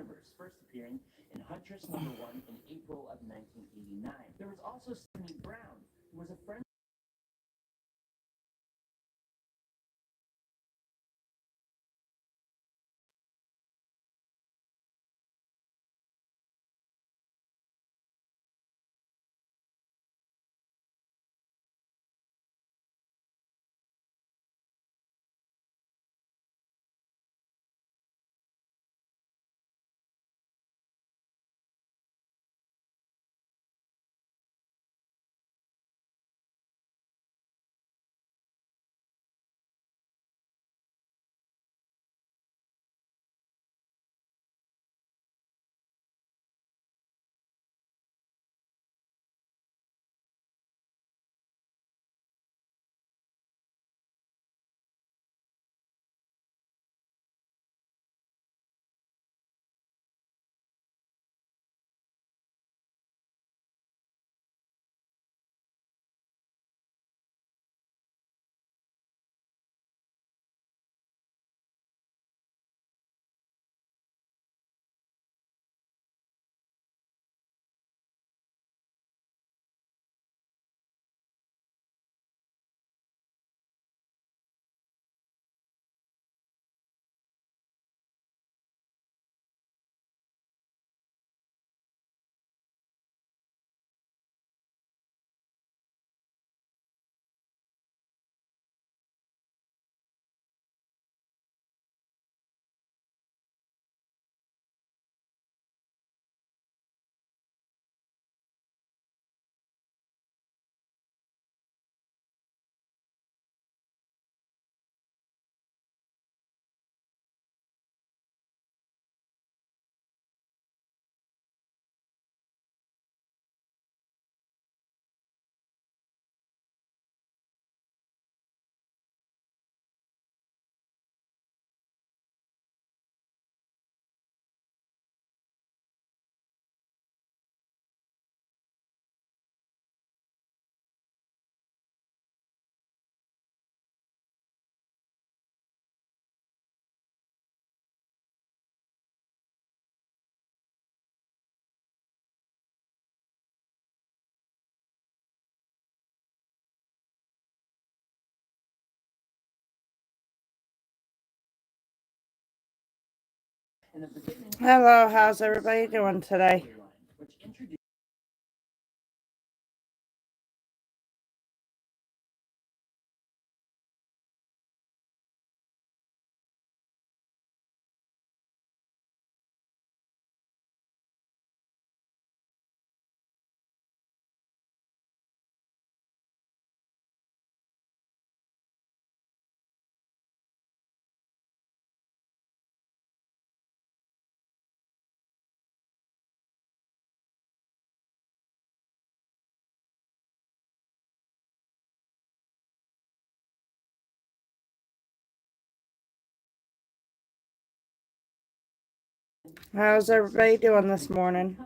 universe, first appearing in Huntress #1 in April of 1989. There was also Stephanie Brown, who was a friend. Hello, how's everybody doing today? Which introduced How's everybody doing this morning?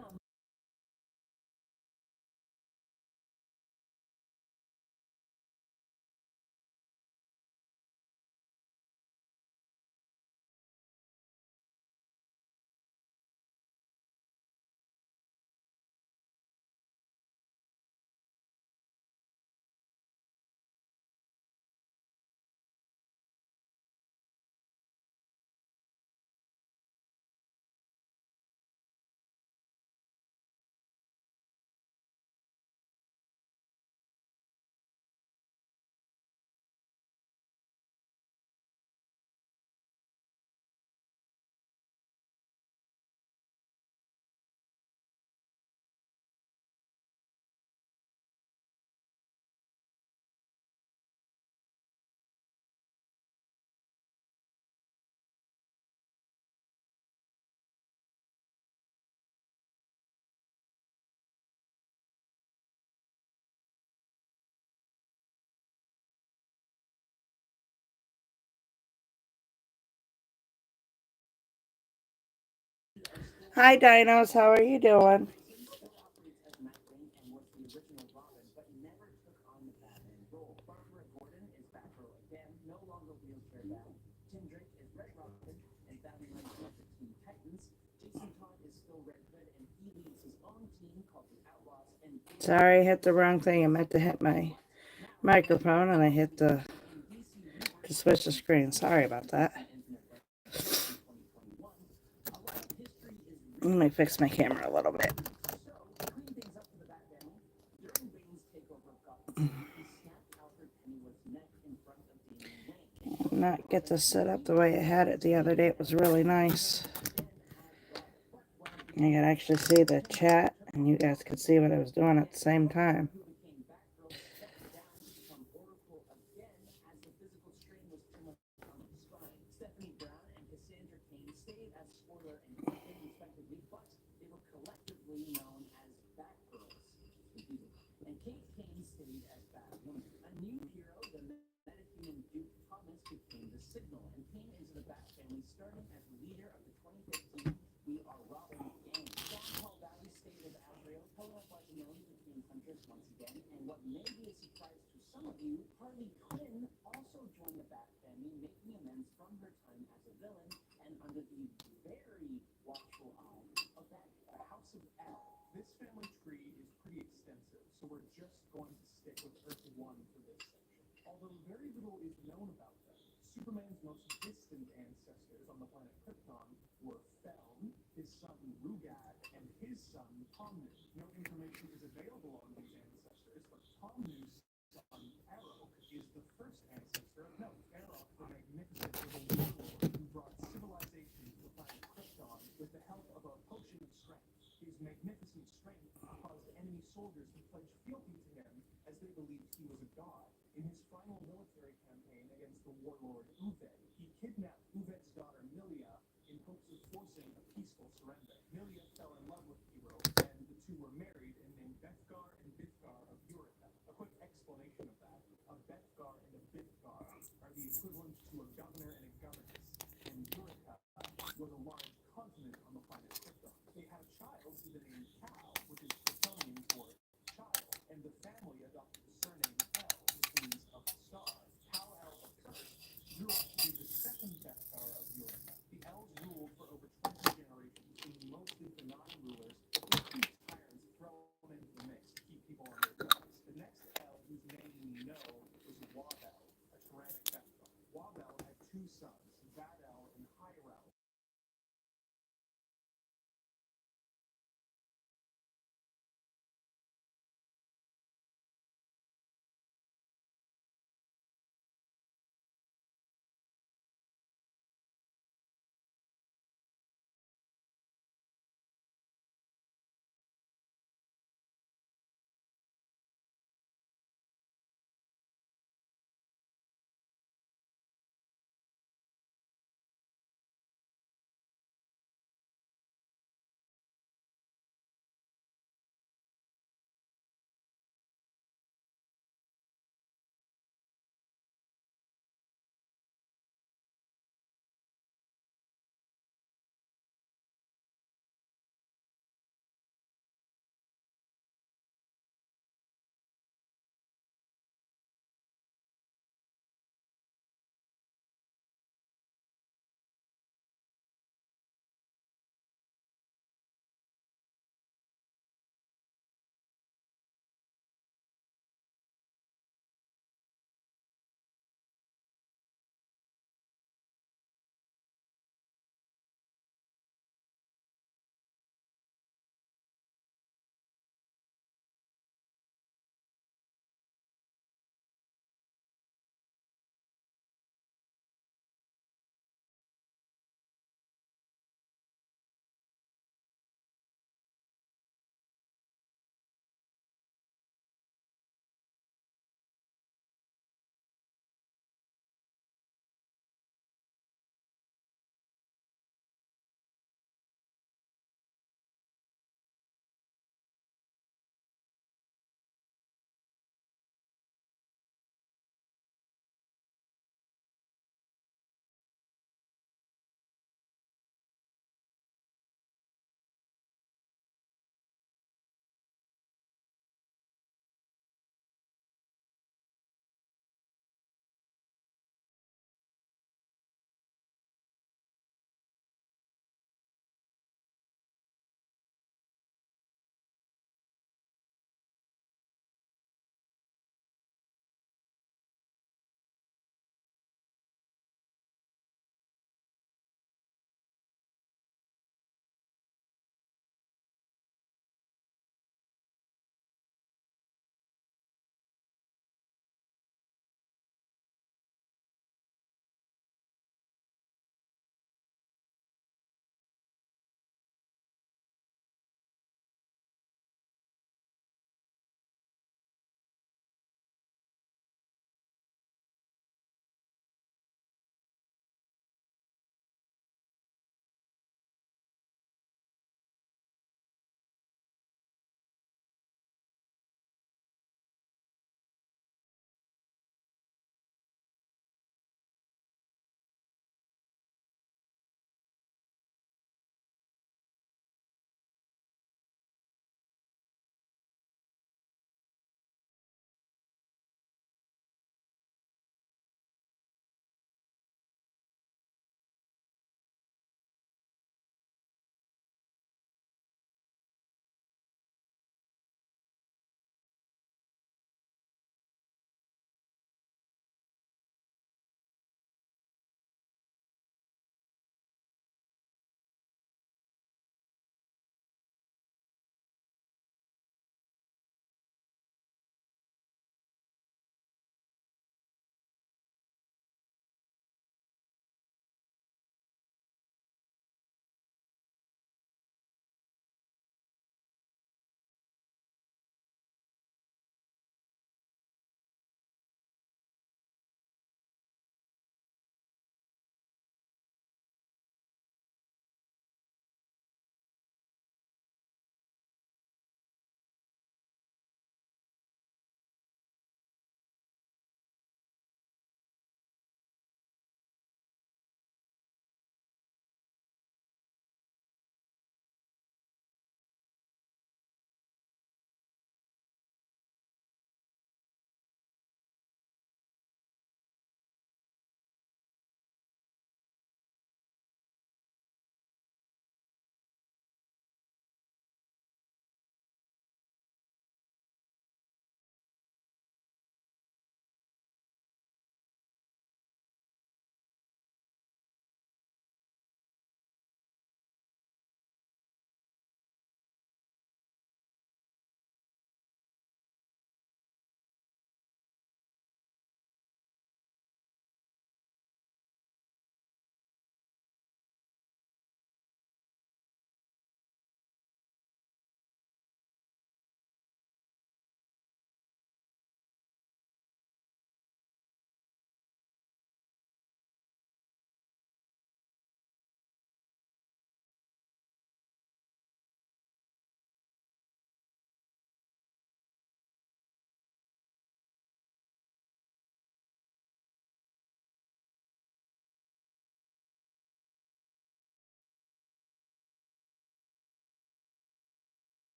Hi, Dinos, how are you doing? Sorry, I hit the wrong thing. I meant to hit my microphone and I hit the to switch the screen. Sorry about that. Let me fix my camera a little bit. Not get this set up the way I had it the other day. It was really nice. You can actually see the chat, and you guys could see what I was doing at the same time.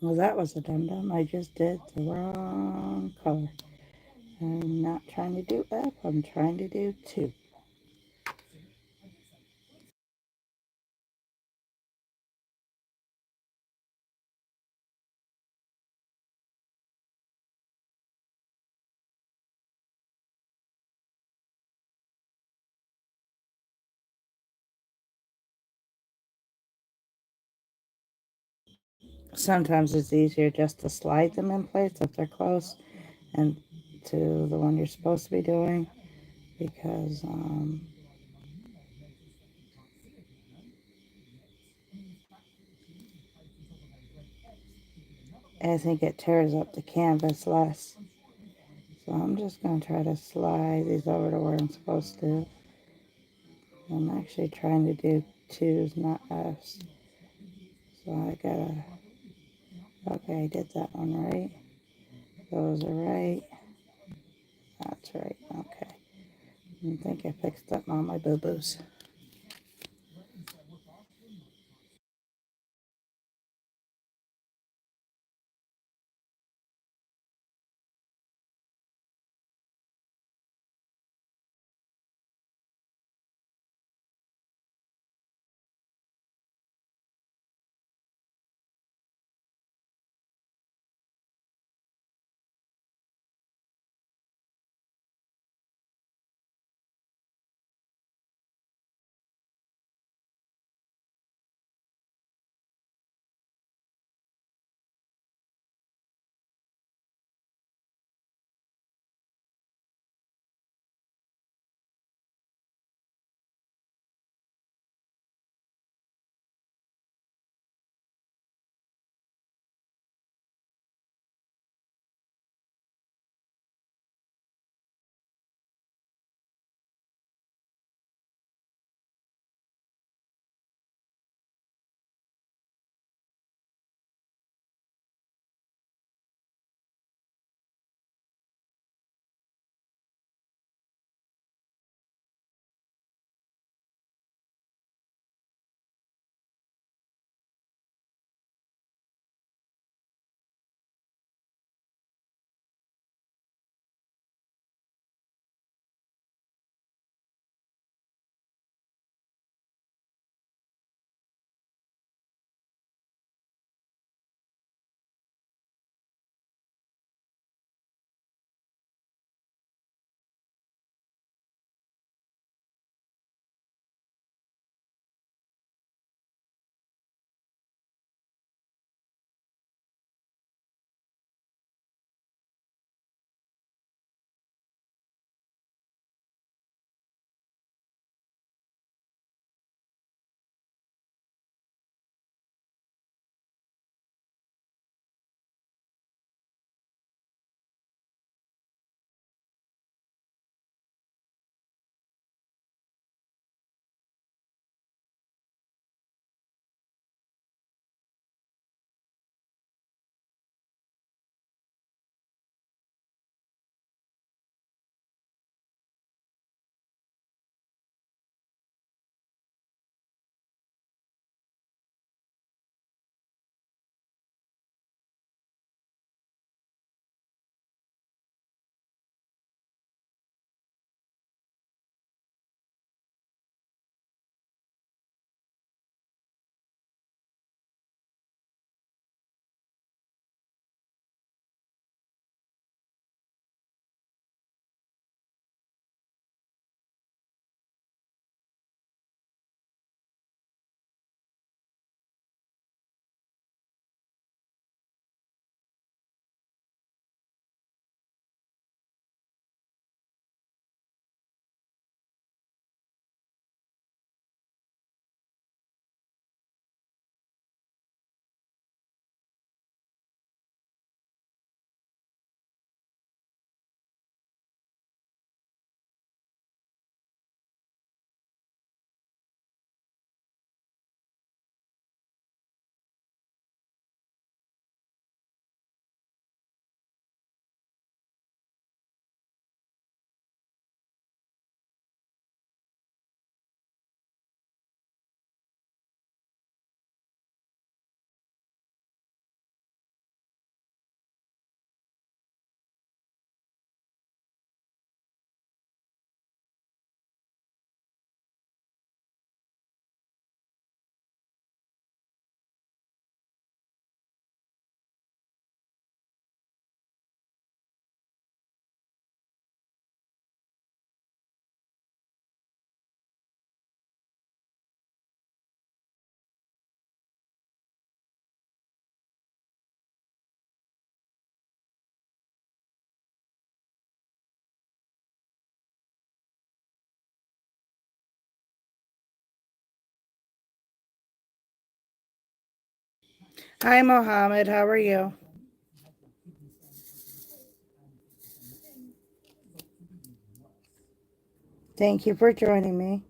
Well, that was a dum-dum. I just did the wrong color. I'm not trying to do F, I'm trying to do 2. Sometimes it's easier just to slide them in place if they're close and to the one you're supposed to be doing, because I think it tears up the canvas less. So I'm just going to try to slide these over to where I'm supposed to. I'm actually trying to do 2s, not F's. So I gotta, okay, I did that one right. Those are right. That's right, okay. I think I fixed up all my boo-boos. Hi, Mohammed. How are you? Thank you for joining me.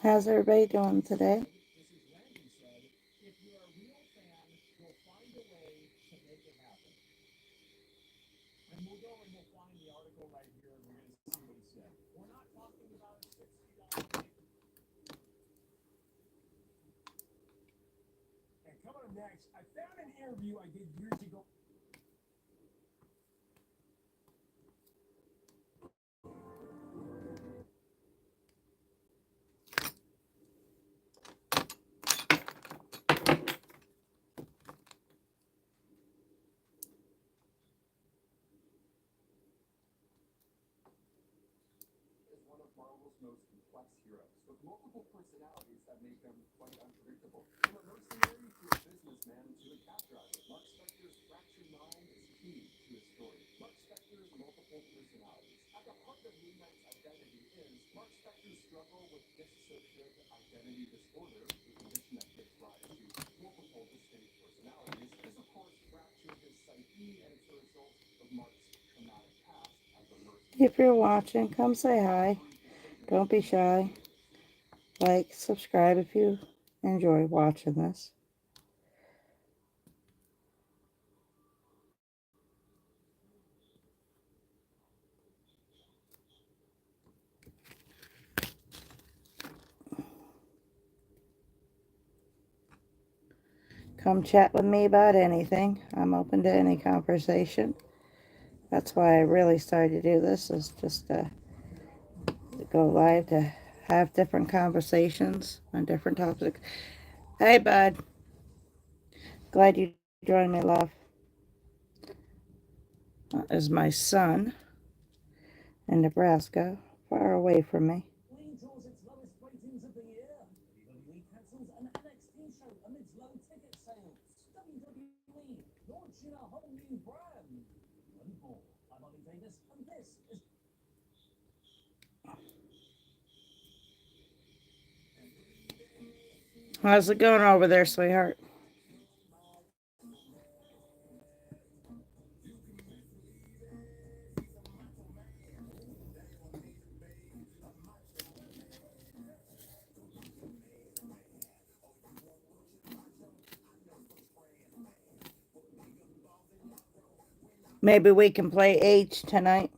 How's everybody doing today? If you're watching, come say hi. Don't be shy. Like, subscribe if you enjoy watching this. Come chat with me about anything. I'm open to any conversation. That's why I really started to do this, is just to go live, to have different conversations on different topics. Hey, bud. Glad you joined me, love. That is my son in Nebraska, far away from me. How's it going over there, sweetheart? Maybe we can play H tonight.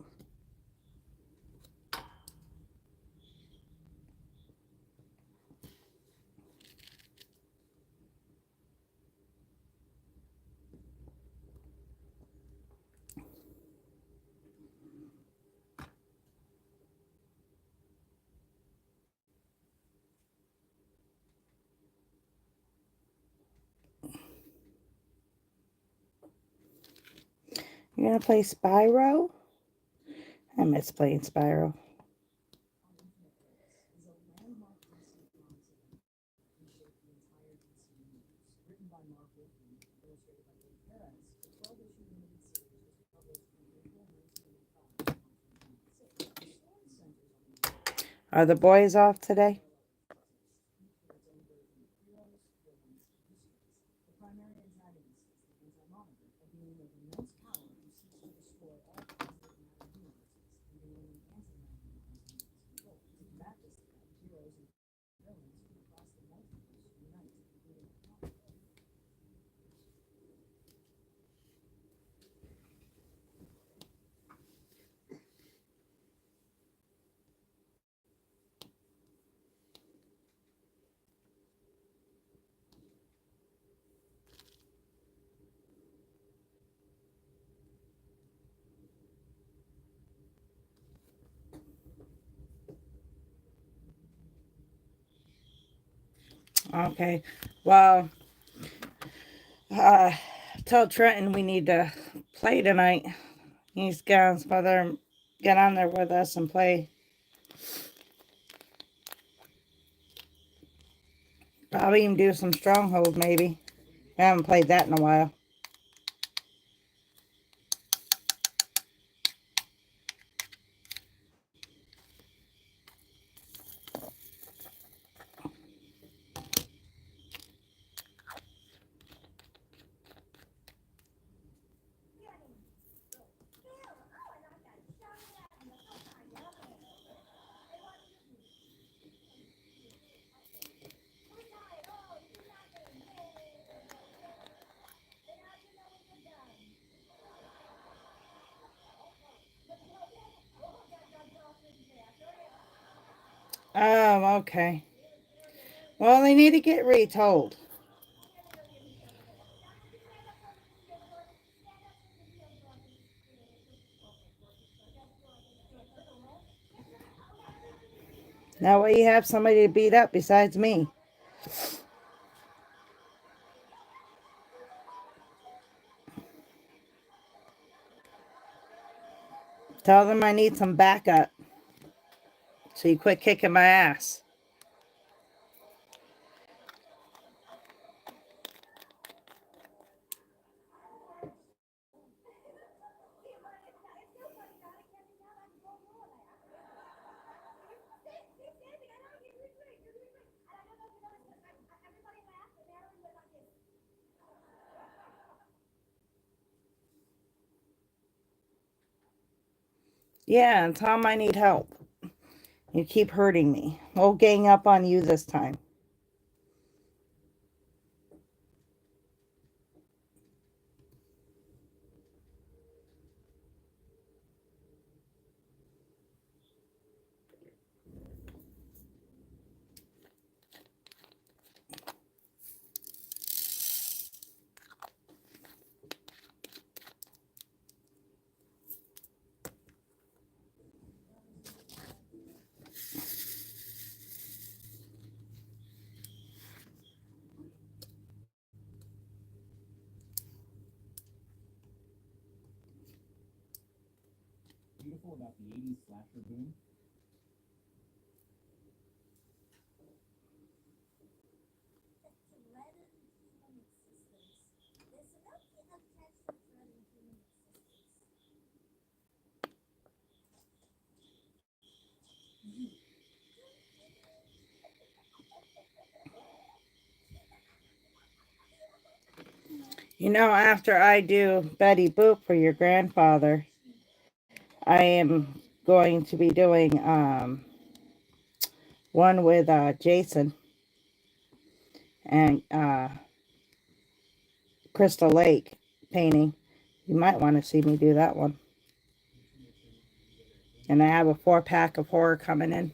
You're gonna play Spyro? I miss playing Spyro. Are the boys off today? Okay. Well, tell Trenton we need to play tonight. He's got his mother get on there with us and play. Probably even do some stronghold, maybe. I haven't played that in a while. Oh, okay. Well, they need to get retold. That way you have somebody to beat up besides me. Tell them I need some backup. So you quit kicking my ass. Yeah, and tell them I need help. You keep hurting me. We'll gang up on you this time. Beautiful about the 80s slasher boom. You know, after I do Betty Boop for your grandfather, I am going to be doing one with Jason and Crystal Lake painting. You might want to see me do that one. And I have a 4-pack of horror coming in.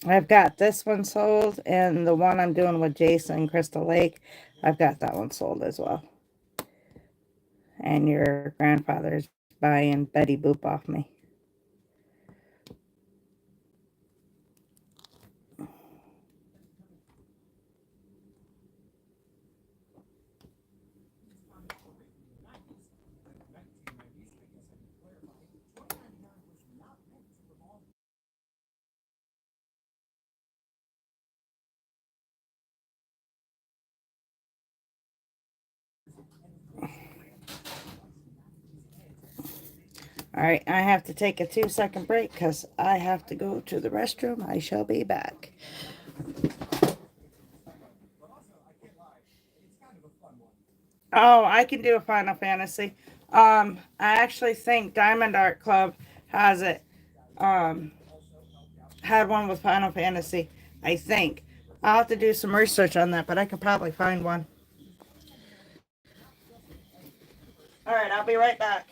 I've got this one sold, and the one I'm doing with Jason and Crystal Lake, I've got that one sold as well. And your grandfather's buying Betty Boop off me. All right, I have to take a 2-second break because I have to go to the restroom. I shall be back. Oh, I can do a Final Fantasy. I actually think Diamond Art Club has it. Um, had one with Final Fantasy. I think. I'll have to do some research on that, but I could probably find one. All right, I'll be right back.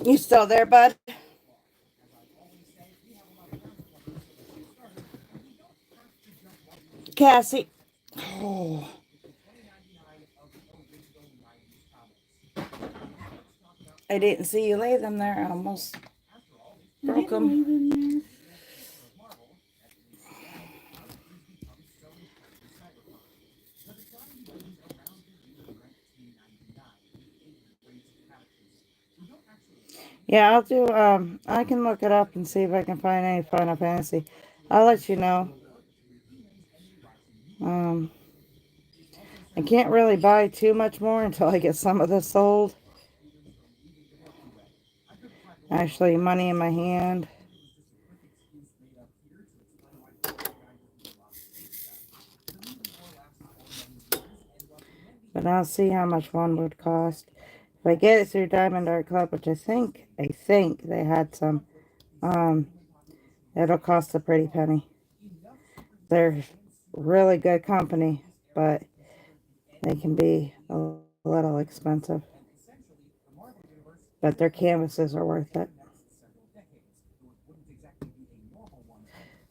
You still there, bud? Cassie. Oh, I didn't see you lay them there. I almost broke them. Yeah, I'll do, I can look it up and see if I can find any Final Fantasy. I'll let you know. Um, I can't really buy too much more until I get some of this sold. Actually, money in my hand. But I'll see how much one would cost. If I get it through Diamond Art Club, which I think they had some, um, it'll cost a pretty penny. They're really good company, but they can be a little expensive. But their canvases are worth it.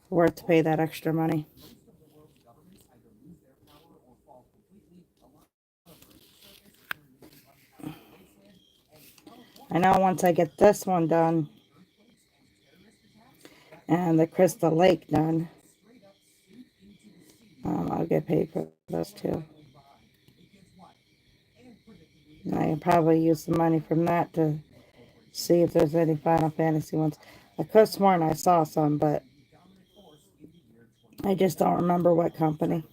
Worth to pay that extra money. I know once I get this one done and the Crystal Lake done, I'll get paid for those too. And I can probably use the money from that to see if there's any Final Fantasy ones. I could have sworn I saw some, but I just don't remember what company.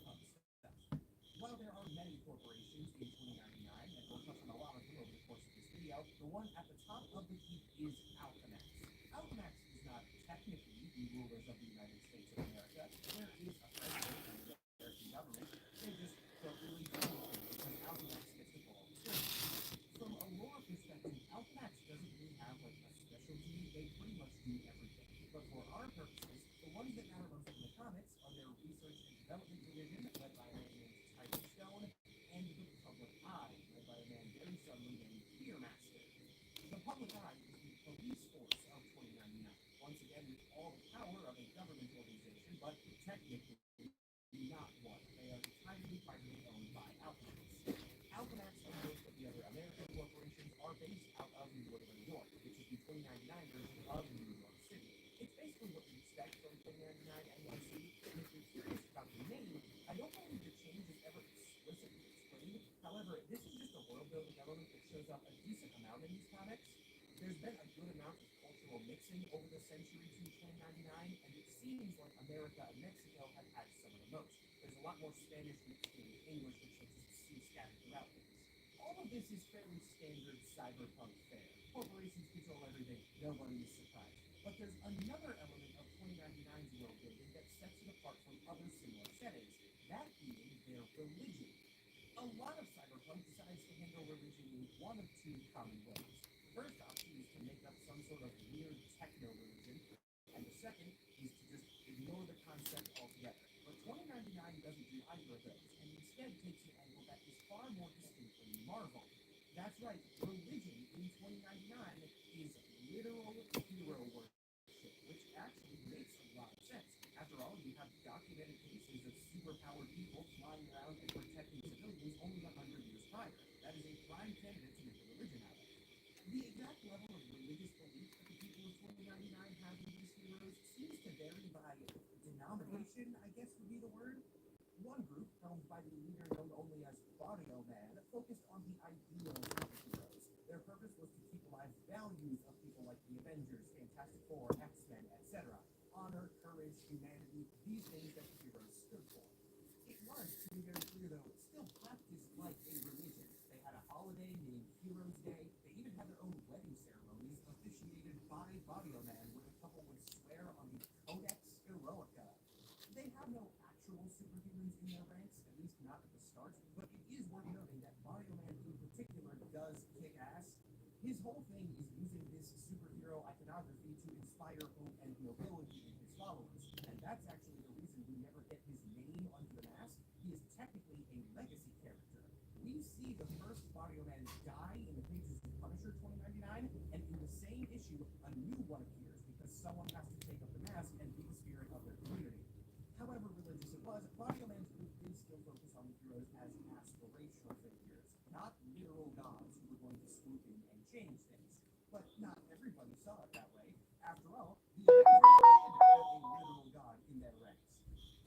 change things. But not everybody saw it that way. After all, the Avengers did have a literal god in their ranks.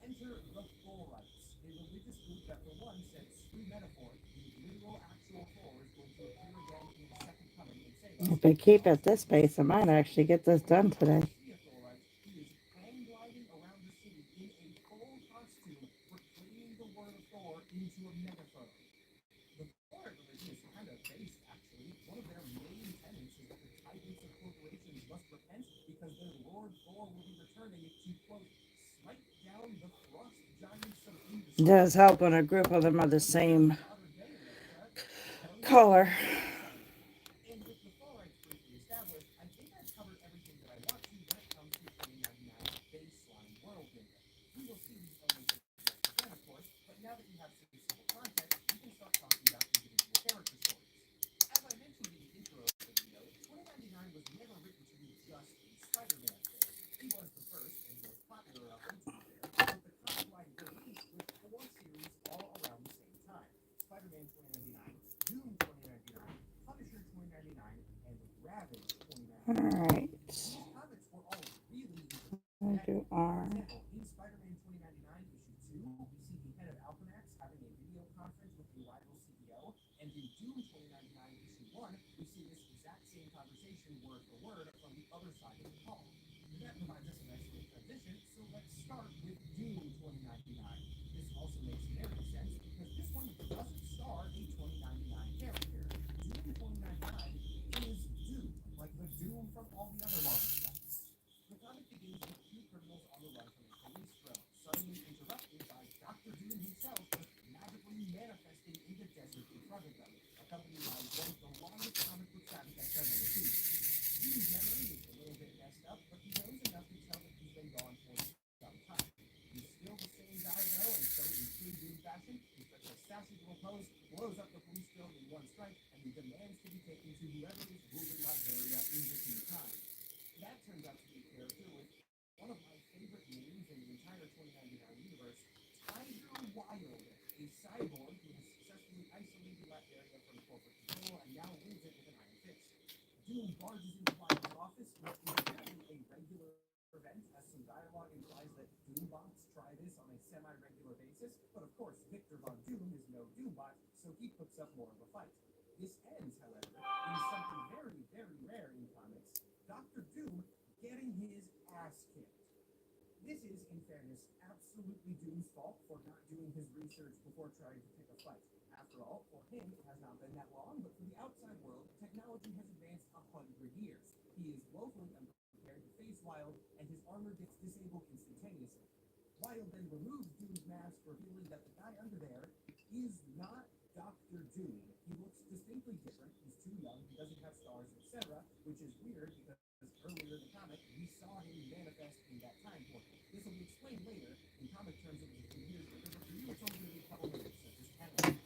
Enter the Thorites, a religious group that for one said, screw metaphor, the literal actual Thor is going to appear again in the second coming and save us. If I keep at this pace, I might actually get this done today. See a Thorite, he is hang gliding around the city in a full costume, proclaiming the word of Thor into a megaphone. The Thorite religion is kind of based, actually. One of their main tenets is that the tyrants of corporations must repent because their lord Thor will be returning to, quote, smite down the frost giants of It does help when a group of them are the same color. And with the Thorites briefly established, I think I've covered everything that I want to when it comes to 2099's baseline world building. We will see these elements again, of course, but now that you have some simple context, we can start talking about individual character stories. As I mentioned in the intro of the video, 2099 was never written to be just a Spider-Man story. He was the first and most popular of them, to be fair, but the comic line released with 4 series all around the same time. Spider-Man 2099, Doom 2099, Punisher 2099, and Ravage 2099. Alright. These comics were all really I'll do R. For example, in Spider-Man 2099 issue 2, we see the head of Alchemax having a video conference with the rival CEO, and in Doom 2099 issue 1, we see this exact same conversation word for word from the other side of the hall. That provides us a nice little transition, so let's start with Doom 2099. This also makes very sense because this one doesn't star a 2099 character. Doom 2099 is Doom, like the Doom from all the other Marvel stuff. The comic begins with 2 criminals on the run from a police throne, suddenly interrupted by Dr. Doom himself just magically manifesting in the desert in front of them, accompanied by one of the longest comic book sagas I've ever seen. Doom's memory is a little bit messed up, but he knows enough to tell that he's been gone for some time. He's still the same guy though, and so in true Doom fashion, he starts a sassy little pose, blows up the police building in one strike, and he demands to be taken to whoever is ruling Latveria in this new time. That turns out to be a character with one of my favorite names in the entire 2099 universe, Tiger Wild, a cyborg who has successfully isolated Latveria from corporate control and now rules it with an iron fist. Doom barges into Wild's office, which is apparently a regular event, as some dialogue implies that Doombots try this on a semi-regular basis, but of course Victor Von Doom is no Doombot, so he puts up more of a fight. This ends, however, in something very, very rare in comics, Dr. Doom getting his ass kicked. This is, in fairness, absolutely Doom's fault for not doing his research before trying to pick a fight. After all, for him, it has not been that long, but for the outside world, technology has advanced 100 years. He is woefully unprepared to face Wild, and his armor gets disabled instantaneously. Wild then removes Doom's mask, revealing that the guy under there is not Dr. Doom. He looks distinctly different, he's too young, he doesn't have scars, etc., which is weird because earlier in the comic, we saw him manifest in that time portal. This will be explained later. In comic terms, it was a few years later, but for you, it's only going to be a couple minutes, so just hang on.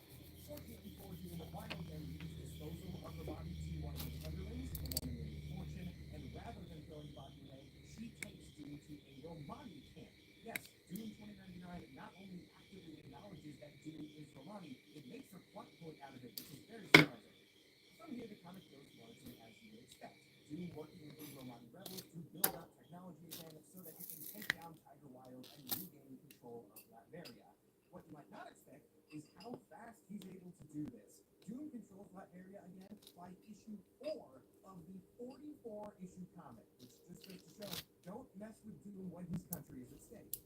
Fortunately for Doom, Wild then leaves disposal of the body to one of his underlings, a woman named Fortune, and rather than throwing the body away, she takes Doom to a Romani camp. Yes, Doom 2099 not only actively acknowledges that Doom is Romani, it makes a plot point out of it, which is very surprising. From here, the comic goes largely as you would expect. Doom working with the Romani rebels to build up technology again so that he can take down Tiger Wild and regain control of Latveria. What you might not expect is how fast he's able to do this. Doom controls Latveria again by issue 4 of the 44-issue comic, which just goes to show, don't mess with Doom when his country is at stake.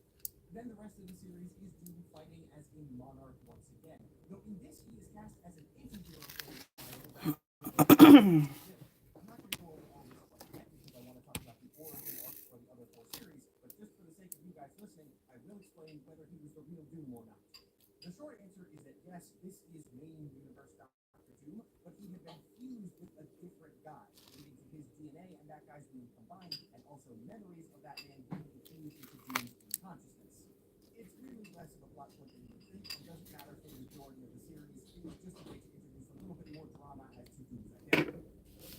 Then the rest of the series is Doom fighting as a monarch once again, though in this he is cast as an anti-hero for I'm not going to go over all this quite yet because I want to talk about the origin arc for the other 4 series, but just for the sake of you guys listening, I will explain whether he was the real Doom or not. The short answer is that yes, this is main universe Dr. Doom, but he had been fused with a different guy, leading to his DNA and that guy's being combined, and also memories of that man being infused into Doom's consciousness. It's really less of a plot point than you would think, and doesn't matter for the majority of the series. It was just a way to introduce a little bit more drama as to Doom's identity.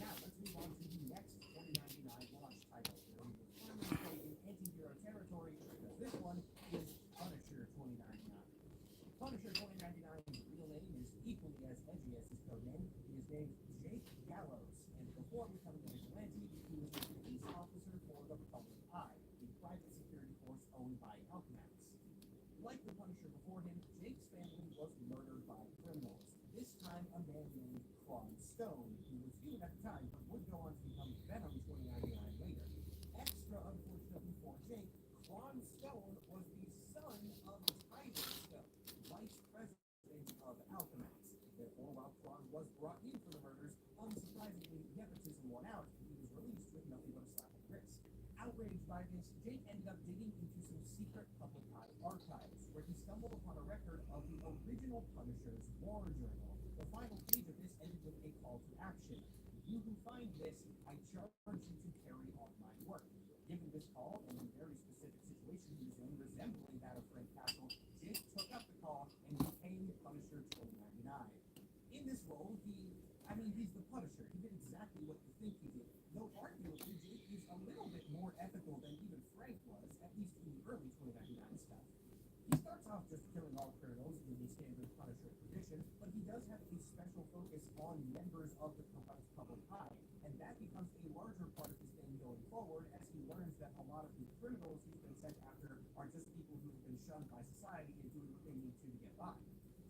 Now, let's move on to the next 2099 launch title, where we will finally play in anti-hero territory, because this one is Punisher 2099. Punisher 2099's real name is equally as edgy as his code name. He is named Jake Gallows, Stone, who was human at the time but would go on to become Venom 2099 later. Extra unfortunately for Jake, Quan Stone was the son of Tyler Stone, vice president of Alchemax. Therefore, while Quan was brought in for the murders, unsurprisingly, nepotism won out, and he was released with nothing but a slap on the wrist. Outraged by this, Jake ended up digging into some secret public eye archives, where he stumbled upon a record of the original Punisher's war journal. The final page of this ended with a call to action. You who find this, I charge you to carry on my work. Given this call, and in a very specific situation he was in, resembling that of Frank Castle, Jake took up the call and became Punisher 2099. In this role, he's the Punisher. He did exactly what you think he did. Though arguably, Jake is a little bit more ethical than even Frank was, at least in the early 2099 stuff. He starts off just killing all criminals in the standard Punisher tradition, but he does have a special focus on members of the public eye, and that becomes a larger part of his thing going forward as he learns that a lot of the criminals he's been sent after are just people who have been shunned by society and doing what they need to get by.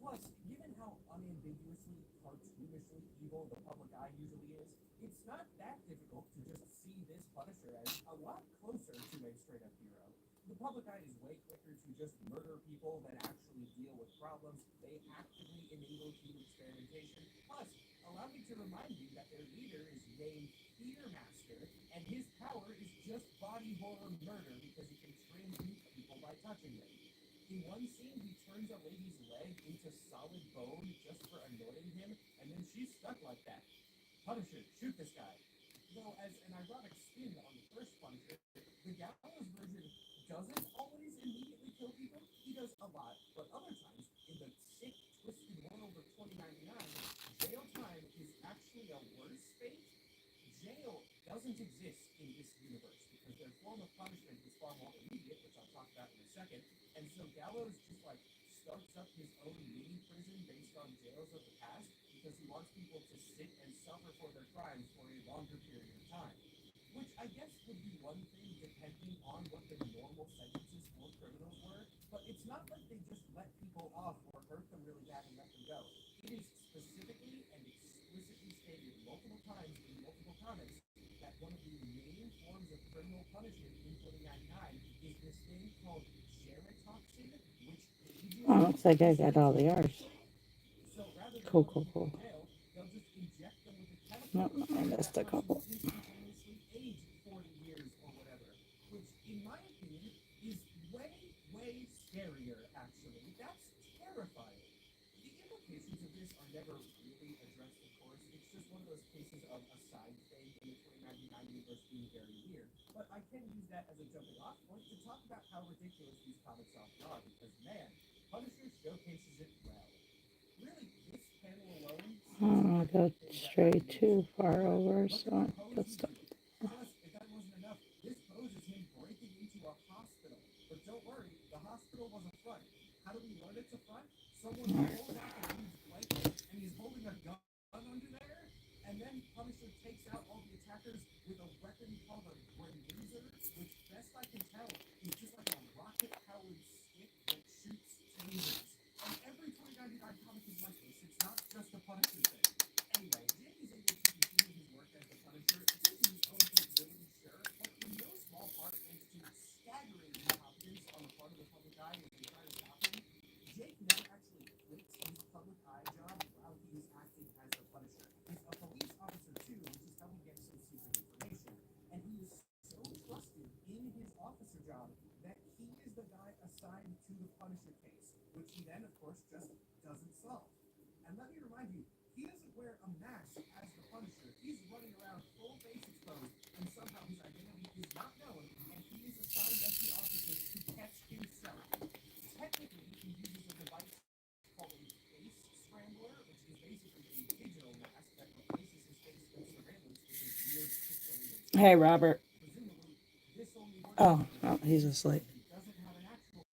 Plus, given how unambiguously, cartoonishly evil the public eye usually is, it's not that difficult to just see this Punisher as a lot closer to a straight-up hero. The public eye is way quicker to just murder people than actually deal with problems. They actively enable human experimentation. Plus, allow me to remind you that their leader is named Fearmaster, and his power is just body horror murder because he can transmute people by touching them. In one scene, he turns a lady's leg into solid bone just for annoying him, and then she's stuck like that. Punisher, shoot this guy. Though, as an ironic spin on the first Punisher, the Gallows version doesn't always immediately kill people. He does a lot, but other times, in the sick, twisted world of 2099, jail time is actually a worse fate. Jail doesn't exist in this universe because their form of punishment is far more immediate, which I'll talk about in a second. And so Gallows just starts up his own mini prison based on jails of the past because he wants people to sit and suffer for their crimes for a longer period of time. Which I guess would be one thing depending on what the normal sentences for criminals were, but it's not like they just let people off or hurt them really bad and let them go. It is specifically and explicitly stated multiple times in multiple comics that one of the main forms of criminal punishment in 2099 is this thing called gerotoxin, which ages Oh, looks like I got all the R's. exponentially. So rather than Cool, putting cool, people cool. in jail, they'll just inject them with a Nope, chemical I that missed a lets you couple. instantaneously age 40 years or whatever, which in my opinion is way, way scarier actually. That's terrifying. The implications of this are never really addressed, of course. It's just one of those cases of a side thing in the 2099 universe being very weird. But I can use that as a jumping off point to talk about how ridiculous these comics often are, because man, Punisher showcases it well. Really, this panel alone I don't want to go stray too far over, so I put stuff. Plus, if that wasn't enough, this pose is him breaking into a hospital. But don't worry, the hospital was a front. How do we learn it's a front? Someone pulls out the dude's blanket, and he's holding a gun under there, and then Punisher takes out all the attackers with a weapon called a Grenadier, which, best I can tell, is just like a rocket-powered stick that shoots tasers. And every 2099 comic is like this. It's not just a Punisher thing. Anyway, Jake is able to continue his work as the Punisher due to his own capabilities, sure, but in no small part thanks to staggering incompetence on the part of the public eye as they try to stop him. Jake never actually quits his public eye job while he is acting as the Punisher. He's a police officer too, which is how he gets some secret information. And he is so trusted in his officer job that he is the guy assigned to the Punisher case, which he then, of course, just doesn't solve. And let me remind you, he doesn't wear a mask as the Punisher. He's running around full face exposed, and somehow his identity is not known, and he is assigned as the officer to catch himself. Technically, he uses a device called a face scrambler, which is basically a digital mask that replaces his face in surveillance with his weird pixelated. Hey, Robert. Presumably, this only works Oh, oh, he's asleep. he doesn't have an actual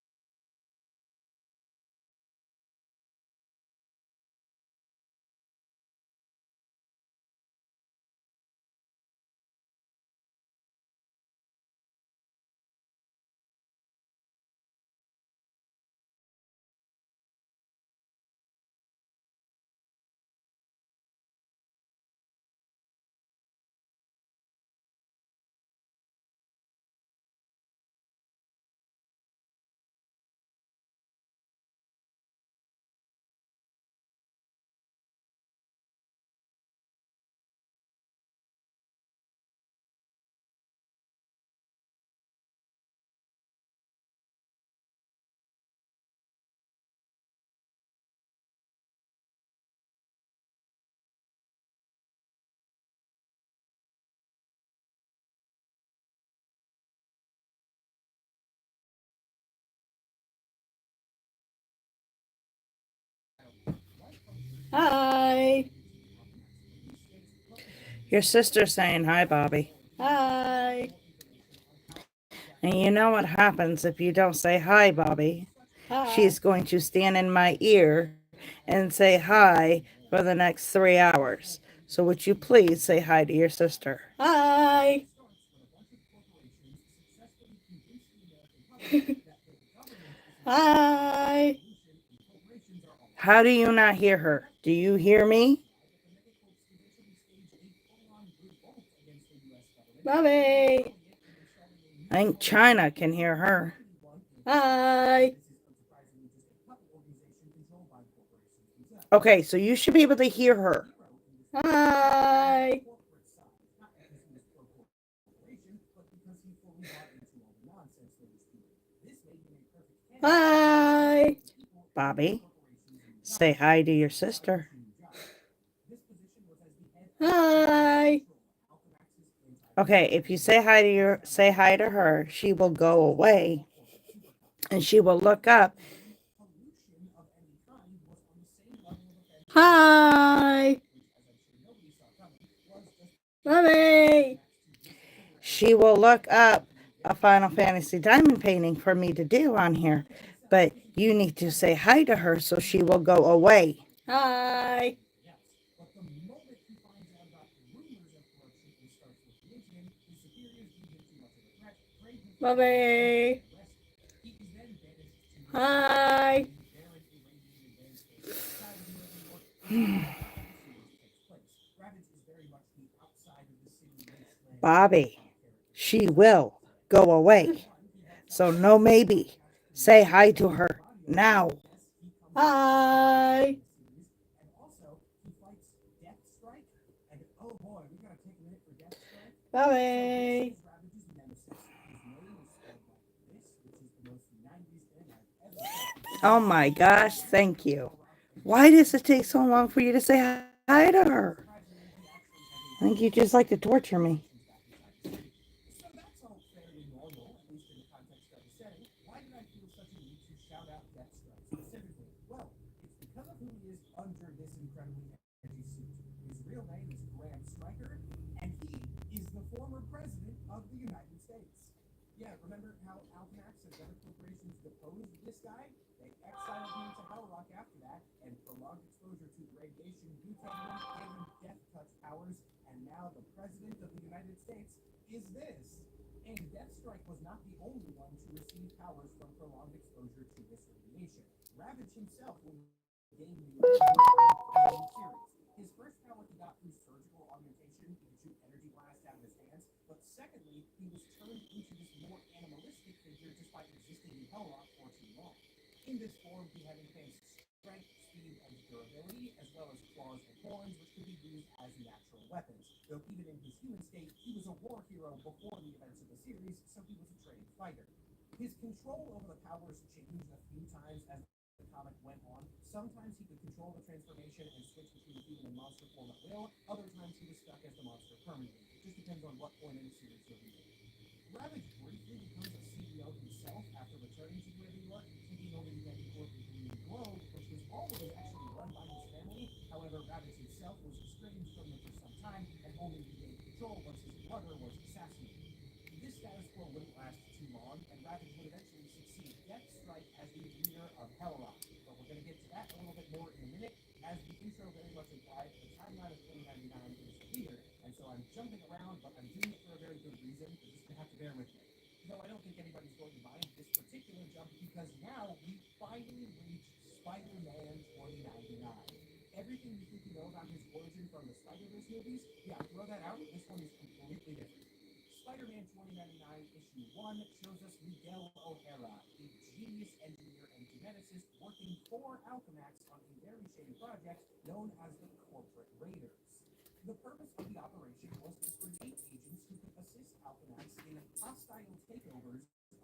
Hi. Your sister's saying hi, Bobby. Hi. And you know what happens if you don't say hi, Bobby? Hi. She's going to stand in my ear and say hi for the next 3 hours. So would you please say hi to your sister? Hi. Hi. How do you not hear her? Do you hear me? Bobby. I think China can hear her. Hi. Okay, so you should be able to hear her. Hi. Hi. Bobby, say hi to your sister. Hi. Okay, if you say hi to her, she will go away and she will look up. Hi. Bobby. She will look up a Final Fantasy Diamond painting for me to do on here. But you need to say hi to her so she will go away. Hi. Bobby. Hi. Bobby, she will go away. So no maybe. Say hi to her now. Hi. Bobby. Oh my gosh, thank you. Why does it take so long for you to say hi to her? I think you just like to torture me.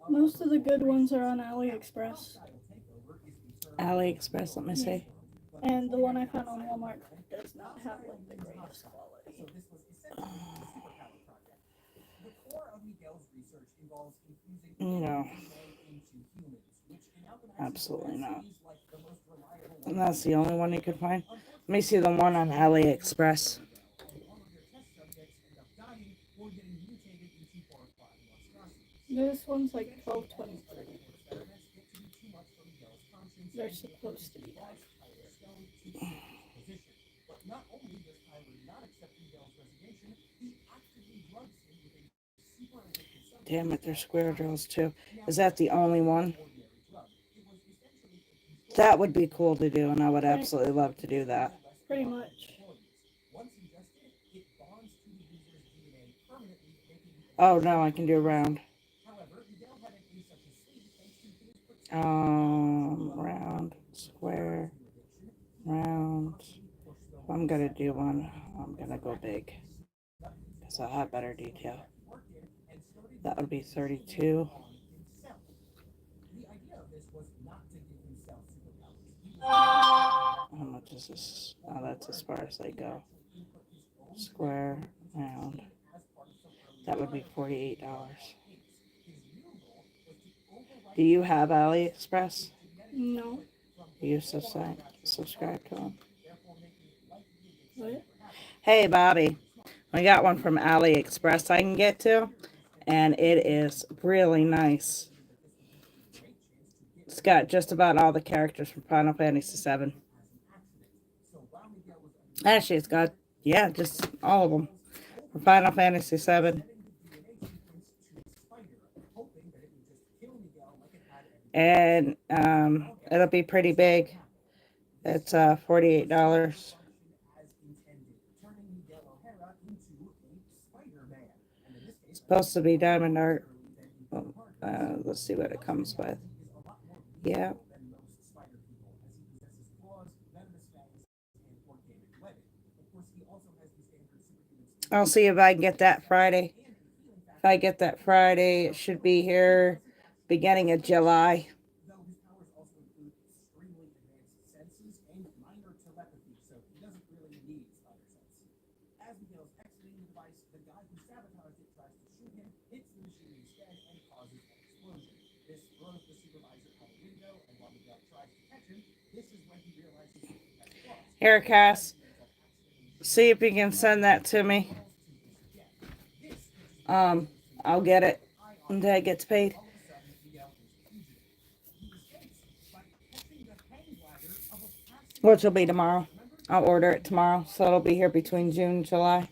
Most of the good ones are on AliExpress. AliExpress, let me see. And the one I found on Walmart does not have like the greatest quality. No, absolutely not. And that's the only one you could find. Let me see the one on AliExpress. And all of their test subjects end up dying or getting mutated into horrifying monstrosities. This one's like 12.23. Experiments get to be too much for Miguel's conscience. They're supposed to be that. Tyler Stone to take his position. But not only does Tyler not accept Miguel's resignation, he actively drugs him with a super addictive substance. Damn it, they're square drills too. Is that the only one? That would be cool to do, and I would absolutely love to do that. Pretty much. Once ingested, it bonds to the user's DNA permanently, making the Oh no, I can do round. However, Miguel had an ace up his sleeve thanks to his Round, square, round. If I'm gonna do one, I'm gonna go big because I'll have better detail. That would be 32. The idea of this was not to give himself superpowers. How much is this? Oh, that's as far as they go. Square, round. That would be $48. Do you have AliExpress? No. Do you subscribe to them? What? Hey, Bobby. I got one from AliExpress I can get to, and it is really nice. It's got just about all the characters from Final Fantasy VII. Actually, it's got, yeah, just all of them from Final Fantasy VII. And it'll be pretty big. It's $48. It's supposed to be Diamond Art. Let's see what it comes with. Yeah. I'll see if I can get that Friday. If I get that Friday, it should be here beginning of July. Though his powers also include extremely advanced senses and minor telepathy, so he doesn't really need spider sense. As Miguel's exiting the device, the guy who sabotaged it tries to shoot him, hits the machine instead, and causes an explosion. This throws the supervisor out a window, and while Miguel tries to catch him, this is when he realizes he has flaws. Here, Cass. See if you can send that to me. I'll get it until it gets paid. Which will be tomorrow. I'll order it tomorrow, so it'll be here between June and July.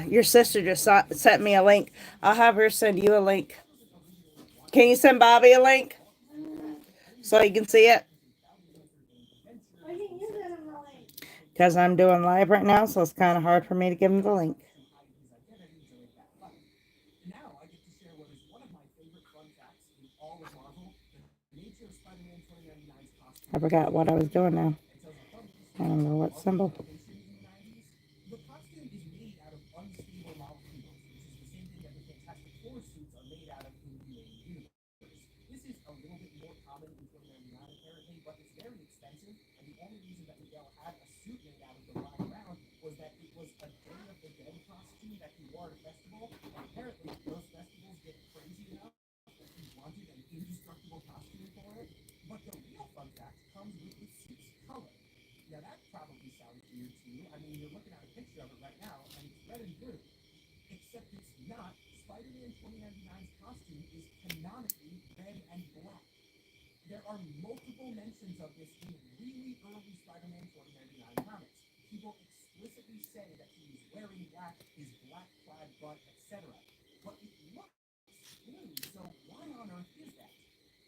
Your sister just sent me a link. I'll have her send you a link. Can you send Bobby a link so you can see it? Because I'm doing live right now, so it's kind of hard for me to give him the link. I forgot what I was doing now. I don't know what symbol. There are multiple mentions of this in really early Spider-Man 2099 comics. People explicitly say that he was wearing black, his black plaid butt, etc. But it looks blue, so why on earth is that?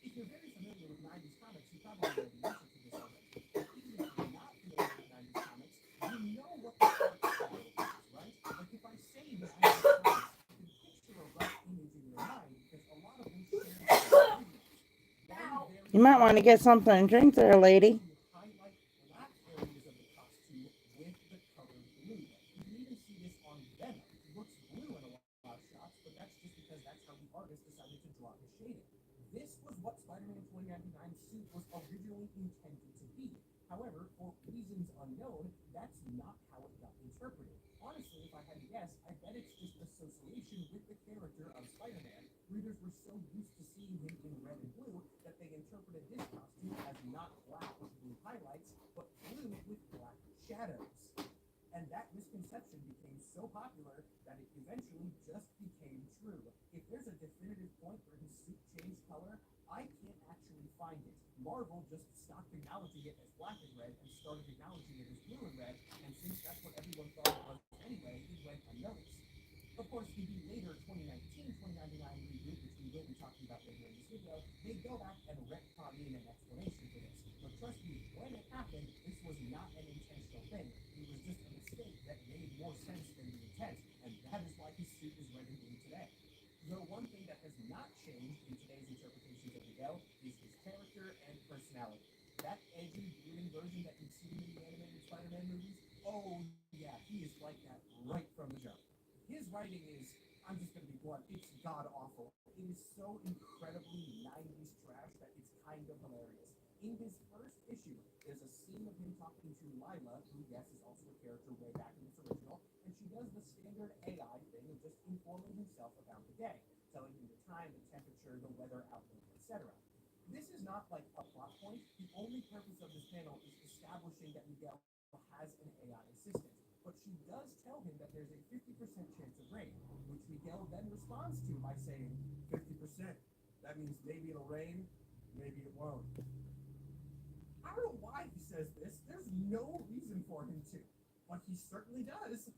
If you're very familiar with 90s comics, you probably know the answer to this already. And even if you're not familiar with 90s comics, you know what the art style is, right? Like if I say 90s comics, you can picture a rough image in your mind because a lot of them share. You might want to get something to drink there, lady. This was what Spider-Man 2099 suit was originally intended to be. However, for reasons unknown, that so used to seeing him in red and blue that they interpreted this costume as not black with blue highlights, but blue with black shadows. And that misconception became so popular that it eventually just became true. If there's a definitive point where his suit changed color, I can't actually find it. Marvel just stopped acknowledging it as black and red and started acknowledging it as blue and red, and since that's what everyone thought it was anyway, it went unnoticed. Of course, in the later 2019, 2099 reboot, which we will be talking about later in this video, they go back and retcon in an explanation for this. But trust me, when it happened, this was not an intentional thing. It was just a mistake that made more sense than the intent, and that is why his suit is red and blue today. Though one thing that has not changed in today's interpretations of Miguel is his character and personality. That edgy, brooding version that you've seen in the animated Spider-Man movies, oh yeah, he is like that right from the jump. His writing is, I'm just going to be blunt, it's god awful. It is so incredibly 90s trash that it's kind of hilarious. In his first issue, there's a scene of him talking to Lila, who, yes, is also a character way back in this original, and she does the standard AI thing of just informing himself about the day, telling him the time, the temperature, the weather outlook, etc. This is not like a plot point. The only purpose of this panel is establishing that Miguel has an AI assistant. But she does tell him that there's a 50% chance of rain, which Miguel then responds to by saying, 50%. That means maybe it'll rain, maybe it won't. I don't know why he says this. There's no reason for him to, but he certainly does.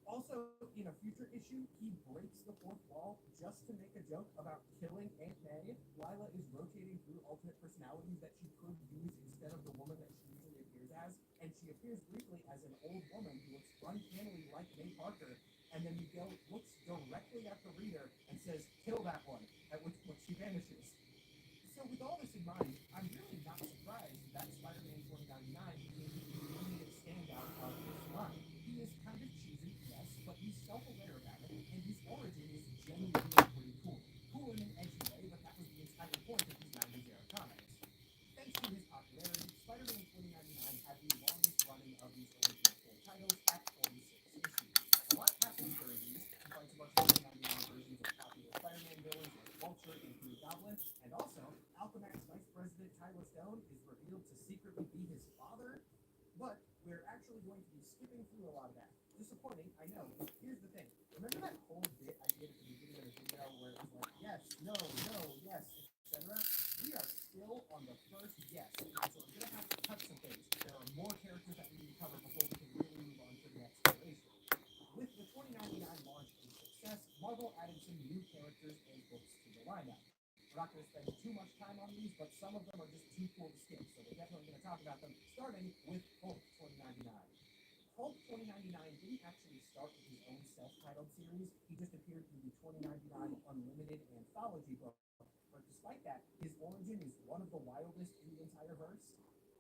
Also, in a future issue, he breaks the fourth wall just to make a joke about killing Aunt May. Lila is rotating through alternate personalities that she could use instead of the woman that she usually appears as, and she appears briefly as an old woman who looks uncannily like May Parker, and then Miguel looks directly at the reader and says, kill that one, at which point she vanishes. So with all this in mind, I'm really not surprised that Spider-Man 2099 became the immediate standout of this line. He is kind of cheesy, yes, but he's self-aware about it, and his origin is genuinely pretty cool. Cool in an edgy way, but that was the entire point of these 90s era comics. Thanks to his popularity, Spider-Man 2099 had the longest running of these original four titles at 46 issues. A lot happens during these. He fights a bunch of 2099 versions of popular Spider-Man villains like Vulture and Green Goblin, and also Alchemax Vice President Tyler Stone is revealed to secretly be his father. But we're actually going to be skipping through a lot of that. Disappointing, I know, but here's the thing. Remember that whole bit I did at the beginning of the video where it was like, yes, no, yes, etc.? We are still on the first yes, so I'm going to have to cut some things. There are more characters that we need to cover before we can really move on to the next iteration. With the 2099 launch a success, Marvel added some new characters and books to the lineup. We're not going to spend too much time on these, but some of them are just too cool to skip, so we're definitely going to talk about them, starting with Hulk 2099. Hulk 2099 didn't actually start with his own self-titled series. He just appeared in the 2099 Unlimited anthology book. But despite that, his origin is one of the wildest in the entire verse.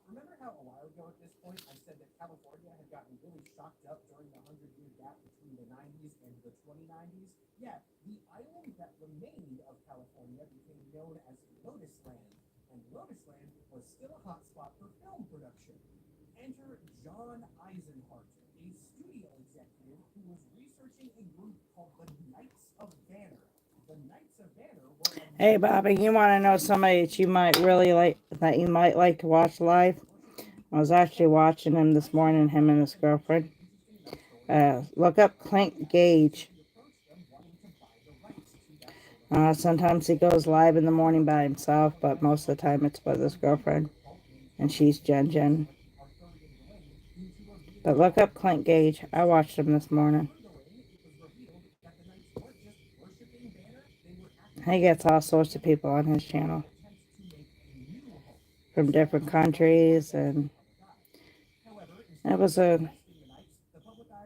Remember how a while ago at this point I said that California had gotten really shocked up during the 100-year gap between the 90s and the 2090s? Yeah, the island that remained of California became known as Lotus Land, and Lotus Land was still a hotspot for film production. Enter John Eisenhart, a studio executive who was researching a group called the Knights of Banner. The Knights of Banner were a Hey, Bobby, you want to know somebody that you might really like, that you might like to watch live? I was actually watching him this morning, him and his girlfriend. Look up Clint Gage. Sometimes he goes live in the morning by himself, but most of the time it's with his girlfriend. And she's Jen Jen. But look up Clint Gage. I watched him this morning. He gets all sorts of people on his channel from different countries, and it was a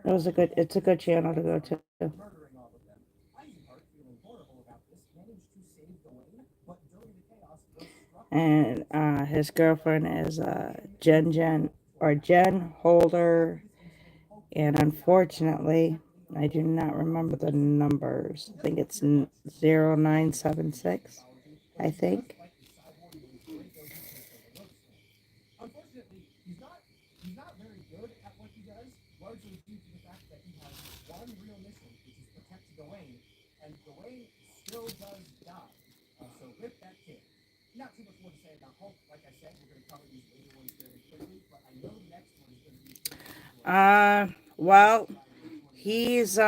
it's a good channel to go to. Murdering all of them. Eisenhart, feeling horrible about this, managed to save Dwayne, but during the chaos was struck And his girlfriend is Jen Holder, and unfortunately, I do not remember the numbers. I think it's 0976, I think. Unfortunately, he's not very good at what he does, largely due to the fact that he has one real mission, which is protect Dwayne, and Dwayne still does die. not too much more to say about Hulk. Like I said, we're going to cover these later ones fairly quickly, but I know the next one is going to be pretty popular as well. Well, Ghost Rider in 2099. he's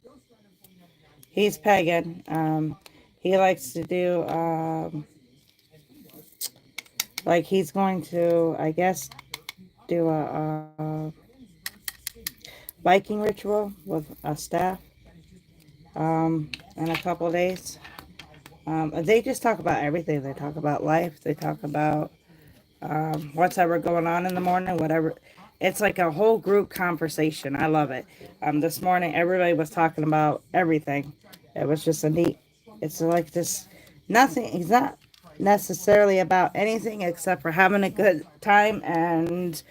Ghost Rider in 2099 is he's also pagan. pretty popular He likes in to do of course he is, and he was, for the people's domain, like he's going a to, I guess, hacker who do operated a, a transverse city using Viking ritual with a staff that is just a massive in mess a of couple of content days. that occupies what we know They as just talk about everything. They talk about life. They talk about between the what's civil ever war going on in the morning, whatever. of hot It's like a whole group conversation. I love it. This morning, everybody was talking about everything. It was just a neat. It's like this. Nothing. It's not necessarily about anything except for having a good time and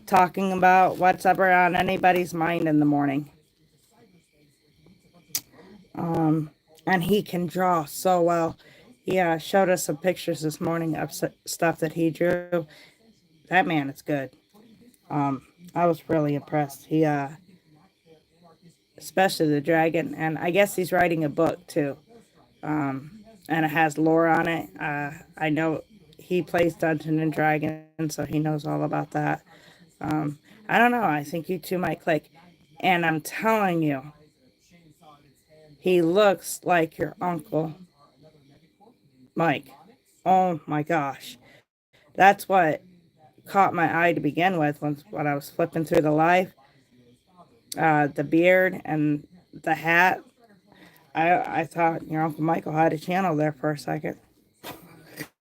talking about what's ever on anybody's mind in the morning. into cyberspace where he meets a bunch of rogue aliens Um, that call and he themselves can draw Nazis. so well. The Ghost He Rider showed us some operates pictures this a morning of cyber stuff that he organization drew. that essentially That does man is everything, good. putting his concepts I into was really robot impressed. bodies so he can enact their anarchist and Especially the dystopian dragon, goals. and I guess But he's writing a he's no book too. ordinary Ghost Rider. Um, He has and it been has lore on using it. cybernetic I know fields he for plays actually Dungeons and all of Dragons, so he knows all his about that. consciousness fields, I literally don't know. I everything. think you two might But click. now And he's I'm got telling laser you, eyes and a chainsaw in his hand and he all that good looks stuff. like your His new uncle, villains are another megacorp named Mike. Mnemonics, Oh my gosh. That's what that caught will my eye to begin with see when I anything was that flipping Mike through the live. by Zero's father, Leonard, The who is beard named and after him. the hat. Ghost Rider 2099 is I also thought your Uncle Michael had a channel there for a second.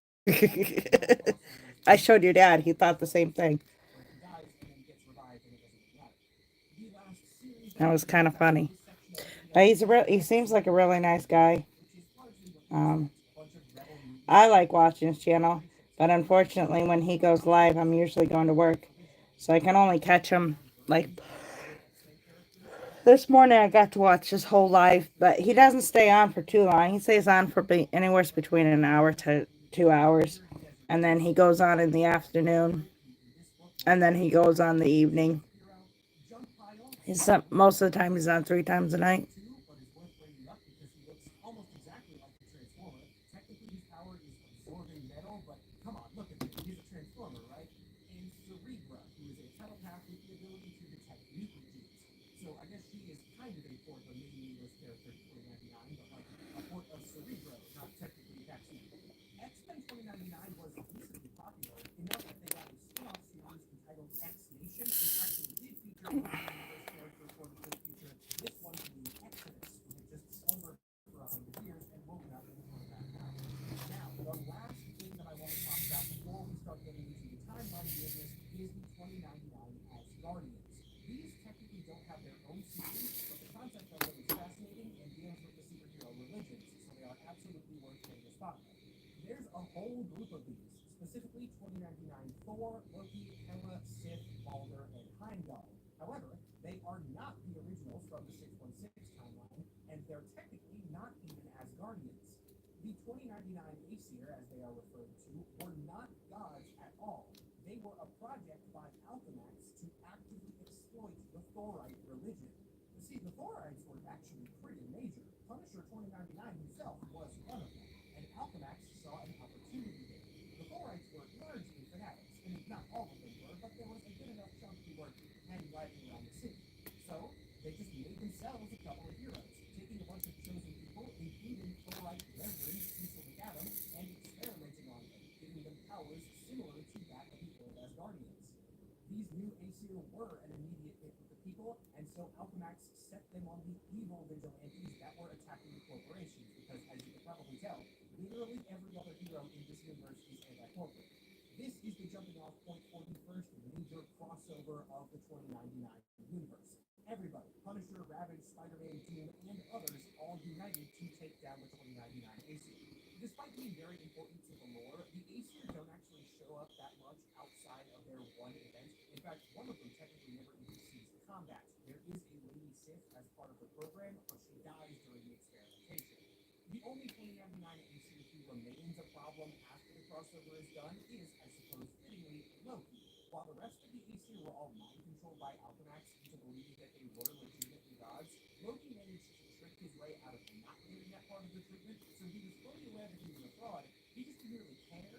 security. Every hero crossover is I pretty showed much your the dad. He same thought the concept, same thing. where he dies and then gets revived and it doesn't really matter. The last series that That we're was going to talk kind of about in funny. this section of the video is the He seems like a X-Men really nice guy. which is largely what you Um, expect. A bunch of rebel mutants I like fighting watching his against channel, corporations. but The X unfortunately, Men when he are goes live, I'm obviously usually going to part of work, the original, so I can but only the catch him 2099 like versions of other X Men characters have this actually morning. I been got to watch his whole live, but he doesn't stay on for too long. He stays on for anywhere between an hour to 2 hours, here. He has your and then he basic goes on in the X Men afternoon, character, who in this book and was then he goes on the a evening. superhero. Junk Pile He's started life most of the as time a he's on three times a night. cartoon but is worth bringing up because he looks almost exactly like a Transformer. Technically, his power is absorbing metal, but come on, look at him. He's a Transformer, right? And Cerebra, who is a telepath with the ability to detect mutant genes. So I guess she is kind of a port of a main universe character to 2099, but like a port of Cerebro, not technically Vaccine. X-Men 2099 was decently popular enough that they got a spin-off series entitled X Nation, which actually did feature a main universe character for the full future. This one being Exodus, who had just slumbered for 100 years and woken up in 2099. Now, the last thing that I want to talk about before we start getting into the timeline business is the 2099 as Guardians. These technically don't have their own series, but the concept of them is fascinating and deals with the superhero religions, so they are absolutely worth getting a spot on. There's a whole group of these, specifically 2099 Thor, Loki, Hela, Sif, Balder, and Heimdall. However, they are not the originals from the 616 timeline, and they're technically not even Asgardians. The 2099 Aesir, as they are referred to, were not gods at all. They were a project by Alchemax to actively exploit the Thorite religion. You see, the Thorites were actually pretty major. Punisher 2099 himself was one of them, and Alchemax saw an opportunity there. The Thorites were largely fanatics. I mean, not all of them were, but there was a good enough chunk who were handwriting around the city. So they just made themselves a couple of heroes, taking a bunch of chosen people, including Thorite reverends Cecil the Atom, and experimenting on them, giving them powers similar to that of the old Asgardians. These new Aesir were an immediate hit with the people, and so Alchemax set them on the evil vigilantes that were attacking the corporations, because as you can probably tell, literally every other hero in this universe is anti-corporate. This is the jumping off point for the first major crossover of the 2099 universe. Everybody, Punisher, Ravage, Spider-Man, Doom, and others all united to take down the 2099 Aesir. Despite being very important to the lore, the Aesir don't actually show up that much outside of their one event. In fact, one of them technically never even sees combat. There is a Lady Sif as part of the program, but she dies during the experimentation. The only 2099 Aesir who remains a problem after the crossover is done is, I suppose fittingly, Loki. While the rest of the Aesir were all mind controlled by Alchemax into believing that they were legitimately gods, Loki managed to trick his way out of not doing that part of the treatment, so he was fully aware that he was a fraud. He he just didn't really care.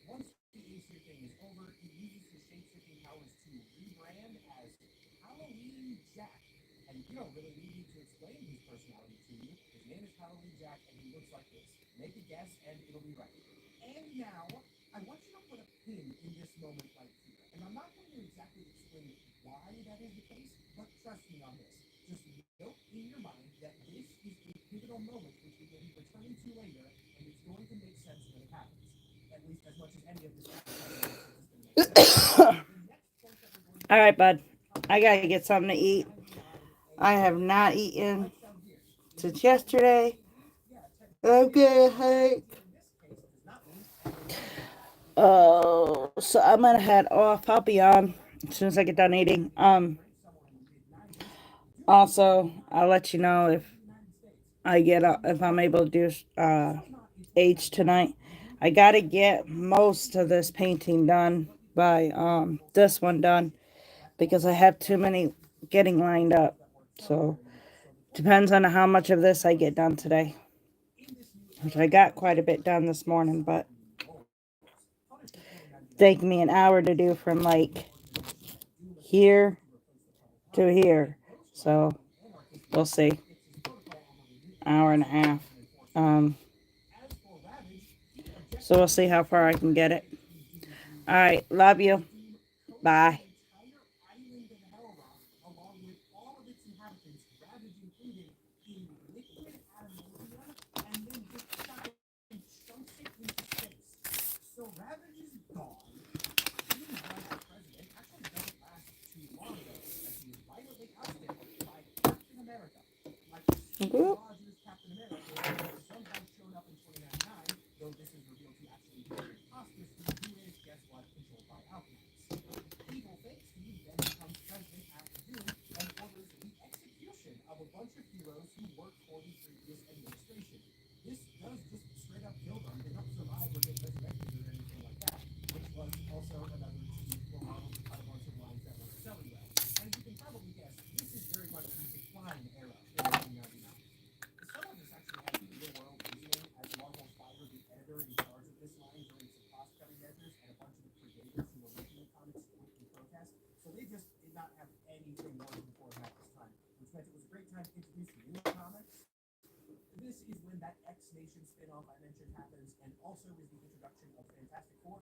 Once the A-Street thing is over, he uses his shape-shifting powers to rebrand as Halloween Jack. And you don't really need me to explain his personality to you. His name is Halloween Jack, and he looks like this. Make a guess, and it'll be right. And now, I want you to put a pin in this moment right here. And I'm not going to exactly explain why that is the case, but trust me on this. Just note in your mind that this is a pivotal moment which we will be returning to later, and it's going to make sense when it happens. At least as much as any of this is going to make sense. The next point that we're going to All right, bud. I gotta get something to eat. I have not eaten since yesterday. I'm getting a headache. Oh, so I'm gonna head off. I'll be on as soon as I get done eating. Also, I'll let you know if I'm able to do H tonight. I gotta get most of this painting done by this one done because I have too many getting lined up. So depends on how much of this I get done today. Which I got quite a bit done this morning, but take me an hour to do from like here to here. So we'll see. Hour and a half. Um, so we'll see how far I can get it. All right, love you. Bye. So Ravage is gone. Steve's vice president actually doesn't last too long though, as he is violently ousted by Captain America. Like Steve Rogers, Captain America has somehow shown up in 2099, though this is revealed to actually be an imposter Steve, who is, guess what, controlled by Alchemax. Evil fake Steve then becomes president after Doom and orders the execution of a bunch of heroes who worked for the previous administration. This does just straight up kill them. They don't survive or get resurrected or anything like that, which was also another team for Marvel to cut a bunch of lines that weren't selling well. And as you can probably guess, this is very much the decline era in 1999. Some of this actually has real world reasoning, as Marvel fired the editor in charge of this line during some cost cutting measures, and a bunch of the creators who were making the comics quit in protest. So they just did not have anything working for them at this time, which meant it was a great time to introduce new comics. This is when that X Nation spin-off I mentioned happens, and also is the introduction of Fantastic Four